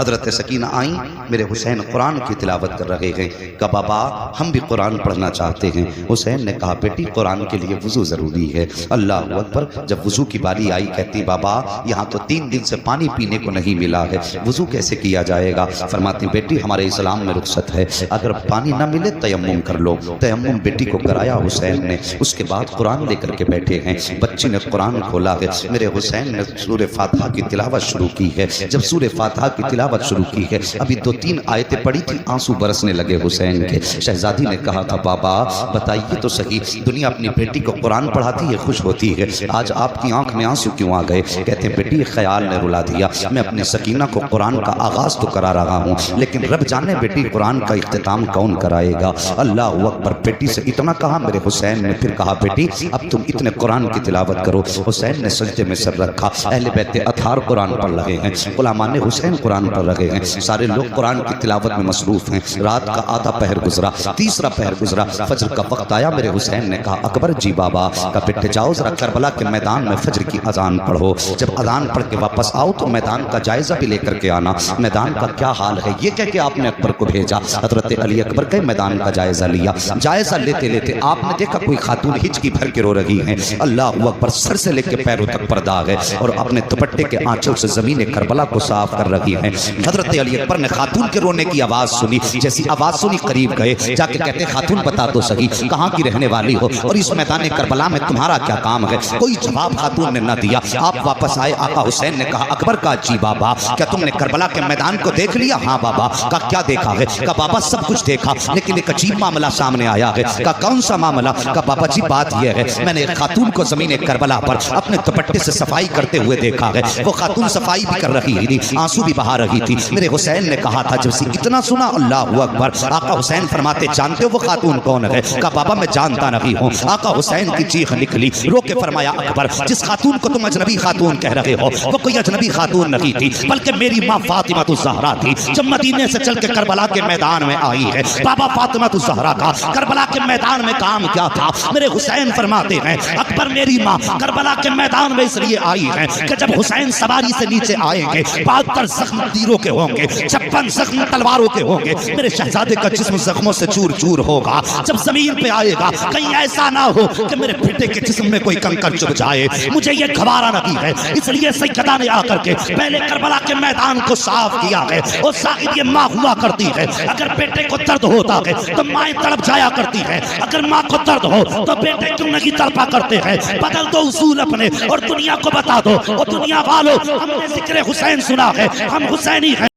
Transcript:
حضرت سکینہ آئیں، میرے حسین قرآن کی تلاوت کر رہے ہیں، کہا بابا ہم بھی قرآن پڑھنا چاہتے ہیں۔ حسین نے کہا بیٹی قرآن کے لیے وضو ضروری ہے۔ اللہ اکبر، جب وضو کی باری آئی کہتی بابا یہاں تو 3 دن سے پانی پینے کو نہیں ملا ہے، وضو کیسے کیا جائے گا؟ فرماتی بیٹی ہمارے اسلام میں رخصت ہے، اگر پانی نہ ملے تیمم کر لو۔ تیمم بیٹی کو کرایا حسین نے، اس کے بعد قرآن لے کر کے بیٹھے ہیں، بچی نے قرآن کھولا ہے، میرے حسین نے سورہ فاتحہ کی تلاوت شروع کی ہے۔ جب سورہ فاتحہ کی تلاوت شروع کی ہے، ابھی 2-3 آیتیں پڑھی تھی، آنسو برسنے لگے حسین کے۔ شہزادی نے کہا تھا بابا بتائیے تو صحیح، دنیا اپنی بیٹی کو قرآن پڑھاتی ہے، خوش ہوتی ہے، آج آپ کی آنکھ میں آنسو کیوں آ گئے؟ کہتے ہیں بیٹی خیال نے رلا دیا، میں اپنے سکینہ کو قرآن کا آغاز تو کرا رہا ہوں، لیکن رب جانے بیٹی قرآن کا اختتام کون کرائے گا؟ اللہ اکبر، بیٹی سے اتنا کہا، میرے حسین نے پھر کہا بیٹی اب تم اتنے قرآن کی تلاوت کرو۔ حسین نے سجدے میں سر رکھا، اہل بیت اطہار قرآن پڑھ رہے ہیں، غلامان حسین قرآن پڑھ رہے ہیں، سارے لوگ قرآن کی تلاوت میں مصروف ہیں۔ رات کا آدھا پہر گزرا، تیسرا پہر گزرا، فجر کا وقت آیا، میرے حسین نے کہا اکبر جی بابا کا بیٹے جاؤ ذرا کربلا کے میدان میں فجر کی اذان پڑھو، جب اذان پڑھ کے واپس آؤ تو میدان کا جائزہ بھی لے کر کے آنا، میدان کا کیا حال ہے۔ یہ کہہ کے آپ نے اکبر کو بھیجا، حضرت علی اکبر کے میدان کا جائزہ لیا، جائزہ لیتے لیتے آپ نے دیکھا کوئی خاتون ہچکی بھر کے رو رہی ہیں، اللہ اکبر، سر سے لے کے پیروں تک پردہ ہے اور اپنے دوپٹے کے آنچل سے زمین کربلا کو صاف کر رہی ہیں۔ حضرت علی اکبر نے خاتون کے رونے کی آواز سنی، جیسی آواز سنی قریب گئے، جا کے کہتے خاتون بتا تو صحیح کہاں کی رہنے والی ہو اور اس میدان کربلا میں تمہارا کیا کام ہے؟ کوئی جواب خاتون نے نہ دیا۔ آپ واپس آئے، آقا حسین نے کہا اکبر کا جی بابا کیا تم نے کربلا کے میدان کو دیکھ لیا؟ ہاں بابا۔ کا کیا دیکھا ہے؟ کا بابا سب کچھ دیکھا، لیکن ایک عجیب معاملہ سامنے آیا ہے۔ کا کون سا معاملہ؟ کا بابا جی بات یہ ہے میں نے ایک خاتون کو زمین کربلا پر اپنے دوپٹے سے صفائی کرتے ہوئے دیکھا ہے، وہ خاتون صفائی بھی کر رہی تھی، آنسو بھی بہا رہی تھی۔ میرے حسین نے کہا تھا جب سے اتنا سنا، اللہ اکبر، آقا حسین فرماتے جانتے ہو وہ خاتون کون ہے؟ کہا بابا میں جانتا نہیں ہوں۔ آقا حسین کی چیخ نکلی، رو کے فرمایا اکبر جس خاتون کو تم اجنبی خاتون کہہ رہے ہو وہ کوئی اجنبی خاتون نہیں تھی، بلکہ میری ماں فاطمہ الزہرا تھی، جب مدینے سے چل کے کربلا کے میدان میں آئی ہے۔ بابا فاطمہ الزہرا کا کربلا کے میدان میں کام کیا تھا؟ میرے حسین فرماتے ہیں اکبر میری ماں کربلا کے میدان میں اس لیے آئی ہے کہ جب حسین سواری سے نیچے آئیں گے 72 زخم تیروں کے ہوں گے، 56 زخم تلواروں کے ہوں گے، میرے شہزادے کا جسم زخموں سے چور چور ہوگا، جب زمین پہ آئے گا کہیں ایسا نہ ہو کہ میرے بیٹے کے جسم میں کوئی کنکر چبھ جائے، مجھے یہ گھبارا نہیں ہے، اس لیے سیدہ نے آ کر کے پہلے کربلا کے میدان کو صاف کیا ہے۔ اور صاحب یہ ماں ہوا کرتی ہے، اگر بیٹے کو درد ہوتا ہے تو مائیں تڑپ جایا کرتی ہے، اگر ماں کو درد ہو تو بیٹے کیوں نہیں تڑپا کرتے ہیں؟ بدل دو اصول اپنے اور دنیا کو بتا دو، اور دنیا والو ہم نے ذکر حسین سنا ہے، ہم حسینی ہیں۔